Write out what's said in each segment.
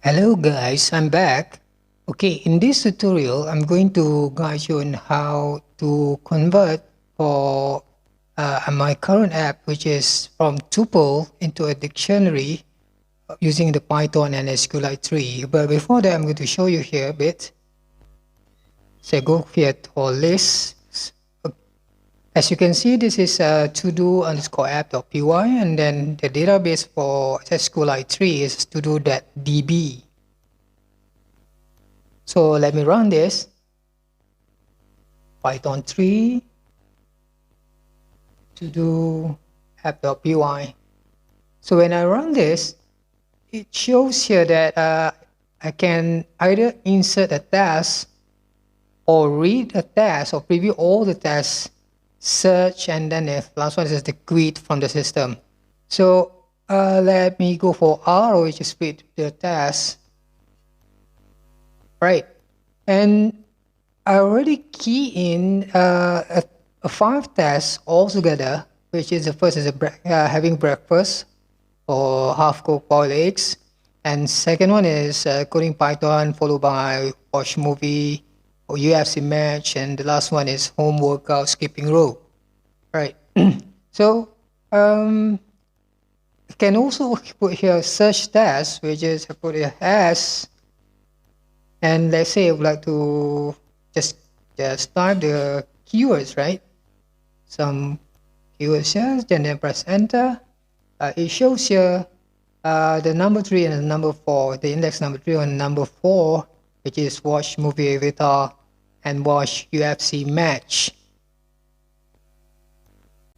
Hello guys, I'm back. Okay, in this tutorial, I'm going to guide you on how to convert for my current app, which is from tuple into a dictionary using the Python and SQLite3. But before that, I'm going to show you here a bit. So go here to list. As you can see, this is to-do underscore app.py, and then the database for SQLite3 is to-do.db. So let me run this. Python 3 to-do app.py. So when I run this, it shows here that I can either insert a task or read a task or preview all the tasks, search, and then the last one is the quit from the system. So let me go for R, which is with the task. Right. And I already key in a 5 tasks altogether, which is the first is having breakfast or half-cooked boiled eggs, and second one is coding Python, followed by watch movie or UFC match, and the last one is home workout skipping rope. Right. So you can also put here search task, which is I put it as, and let's say I would like to just type the keywords, right? Some keywords here, then press enter. It shows here the number 3 and the number 4, the index number 3 and number 4, which is watch movie avatar and watch UFC match.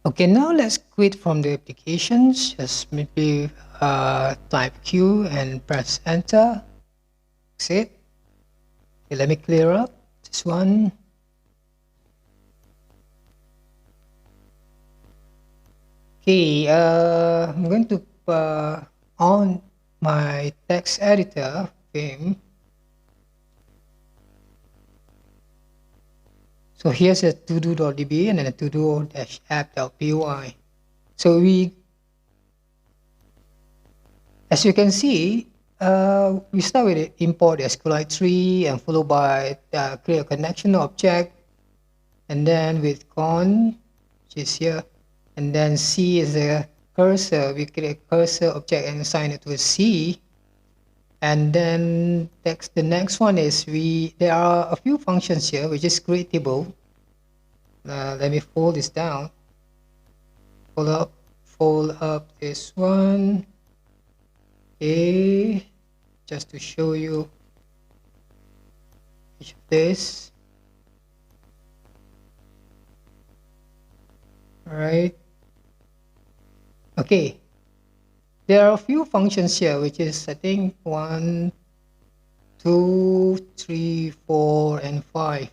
Okay, now let's quit from the applications. Just maybe type Q and press enter. Exit. Okay, let me clear up this one. Okay, I'm going to on my text editor, Vim. So here's a to-do.db and then a to-do-app.py. So as you can see, we start with import the SQLite3 and followed by create a connection object, and then with con, which is here, and then C is the cursor. We create a cursor object and assign it to a C. And then the next one is there are a few functions here which is create table. Let me fold this down. Fold up this one. Okay, just to show you each of this. All right. Okay. There are a few functions here, which is I think 1, 2, 3, 4, and 5.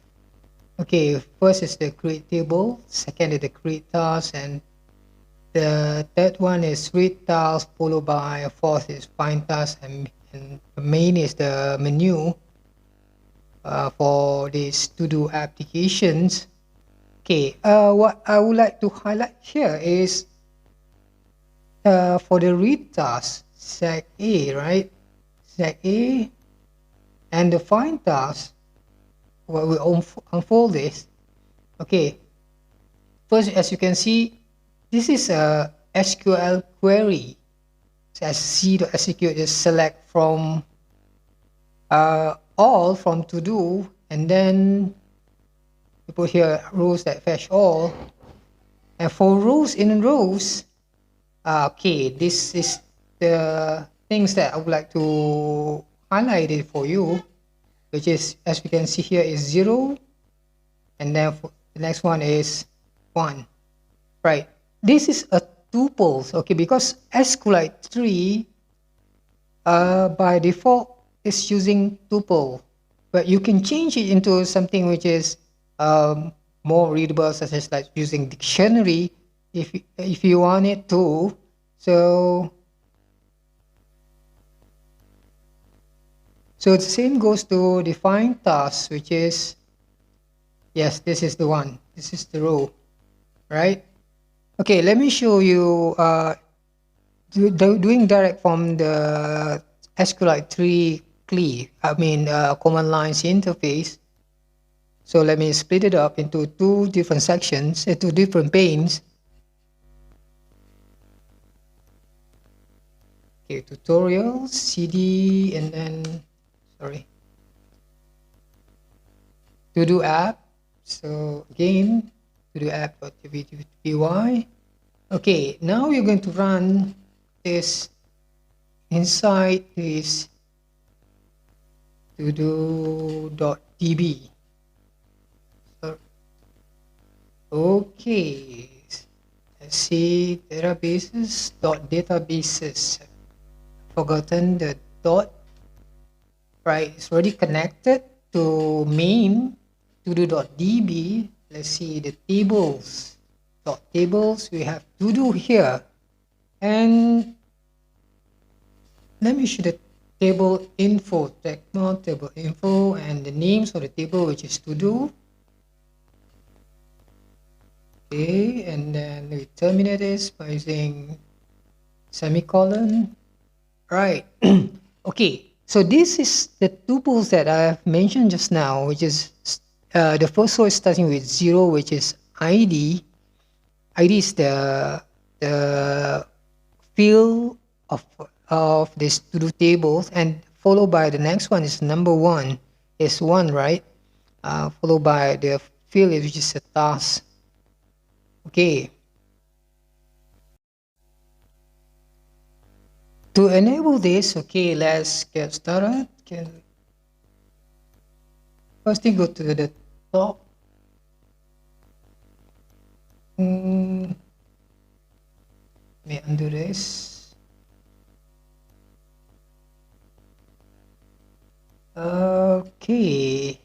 Okay, first is the create table, second is the create task, and the third one is read task, followed by a fourth is find task, and the main is the menu for these to-do applications. Okay, what I would like to highlight here is for the read task, seg A, right? Seg A, and the find task, well, we'll unfold this. Okay, first, as you can see, this is a SQL query. So as C.execute is select from all from to do, and then you put here rows that fetch all, and for rows in rows, okay, this is the things that I would like to highlight it for you, which is, as we can see here, is 0, and then the next one is 1. Right, this is a tuples, okay, because SQLite3 by default is using tuple, but you can change it into something which is more readable, such as like using dictionary if you want it to. So the same goes to define task, which is, yes, this is the one, this is the row, right? Okay, let me show you doing direct from the SQLite3 CLI, command lines interface. So let me split it up into two different sections, two different panes. Okay, tutorials, CD, and then, sorry, to do app. So again, to do app.py. Okay, now you're going to run this inside this todo.db. So, okay, let's see, databases. Forgotten the dot, right? It's already connected to main todo.db. Let's see the tables. Tables, we have to do here, and let me show the table info, table info, and the names of the table, which is to do. Okay, and then we terminate this by using semicolon. Right. Okay, so this is the tuples that I have mentioned just now, which is the first one is starting with 0, which is ID. ID is the field of this to do tables, and followed by the next one is number 1 is 1, right? Followed by the field which is a task. Okay. To enable this, okay, let's get started. First thing, go to the top. Let me undo this. Okay.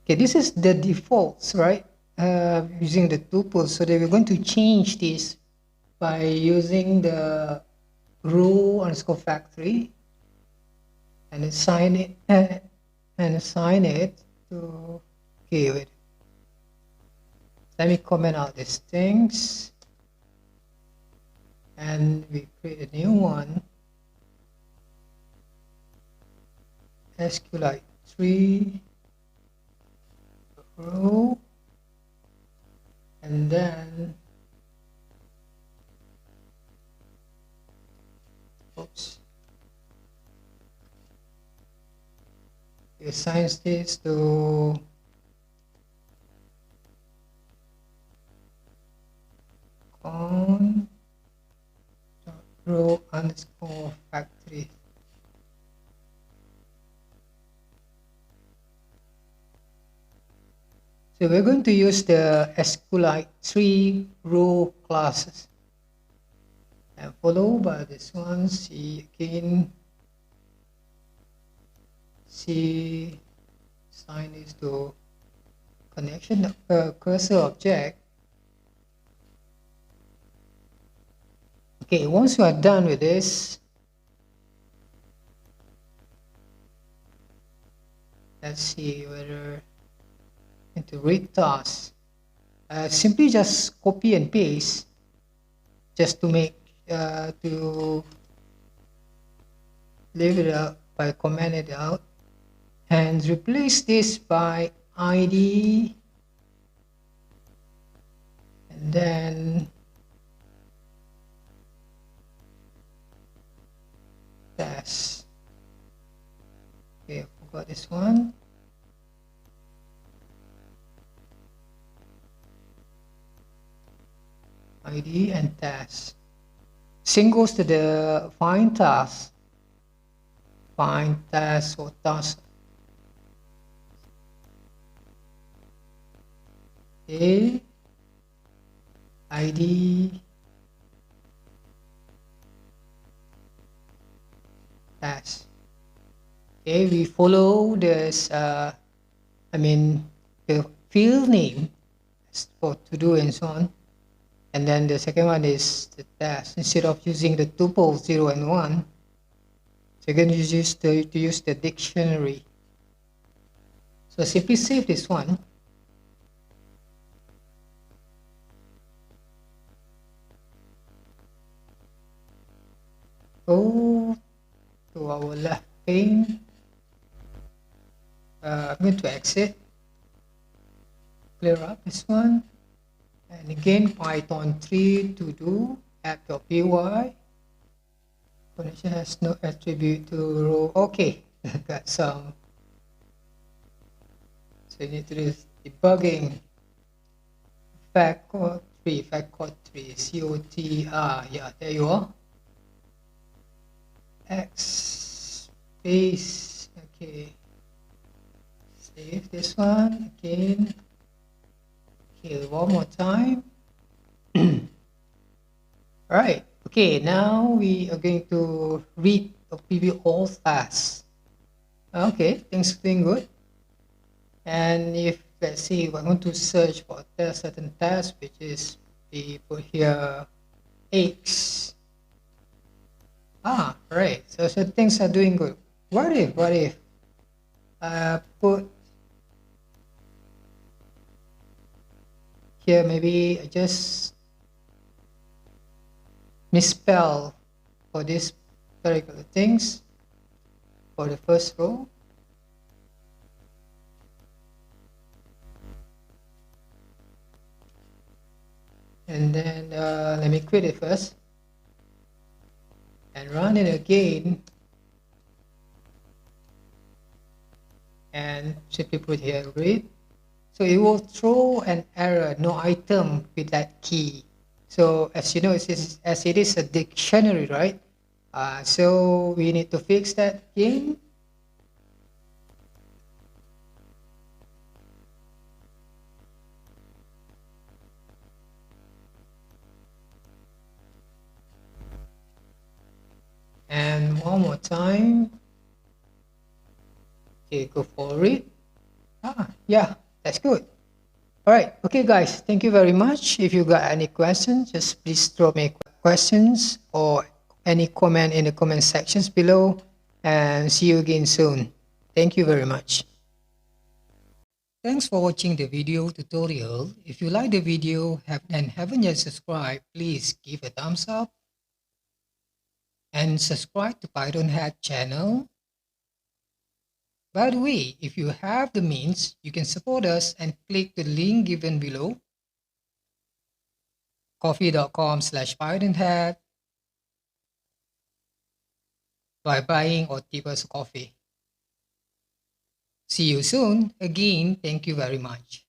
Okay, this is the defaults, right? Using the tuples. So that we're going to change this by using the row_factory and assign it to, okay, wait. Let me comment out these things. And we create a new one. SQLite3 row, and then oops, we assign this to on row_factory. So we're going to use the SQLite3 row classes, and followed by this one. See again. See, assign this to connection cursor object. Okay, once you are done with this, let's see whether into read tasks. Simply just copy and paste, just to make to leave it out by comment it out, and replace this by ID, and then task. Okay, I forgot this one. ID and task. Same goes to the find task. Find task or task. Okay. ID task. Okay, we follow this. The field name for to do and so on. And then the second one is the task. Instead of using the tuple 0 and 1, so you're going to use the dictionary. So simply save this one. go to our left pane. I'm going to exit, clear up this one, and again Python 3 to do app.py. Connection has no attribute to row. Okay, got some. So you need to do debugging. Factor 3, COTR. Yeah, there you are. X space. Okay. Save this one again. Kill one more time. Alright. Okay, now we are going to read or preview all tasks. Okay, things are doing good. And if let's see, we're going to search for a certain task, which is we put here X. Right. So things are doing good. What if I put here, maybe I just misspell for this particular things for the first row. And then let me quit it first and run it again, and simply put here read. So it will throw an error, no item with that key. So as you know, as it is a dictionary, right? So we need to fix that again. And one more time. Okay, go for it. Yeah, that's good. All right. Okay, guys, thank you very much. If you got any questions, just please drop me questions or any comment in the comment sections below, and see you again soon. Thank you very much. Thanks for watching the video tutorial. If you like the video and haven't yet subscribed, please give a thumbs up and subscribe to Python Hack channel. By the way, if you have the means, you can support us and click the link given below, coffee.com/pythonhack, by buying or tip us coffee. See you soon. Again, thank you very much.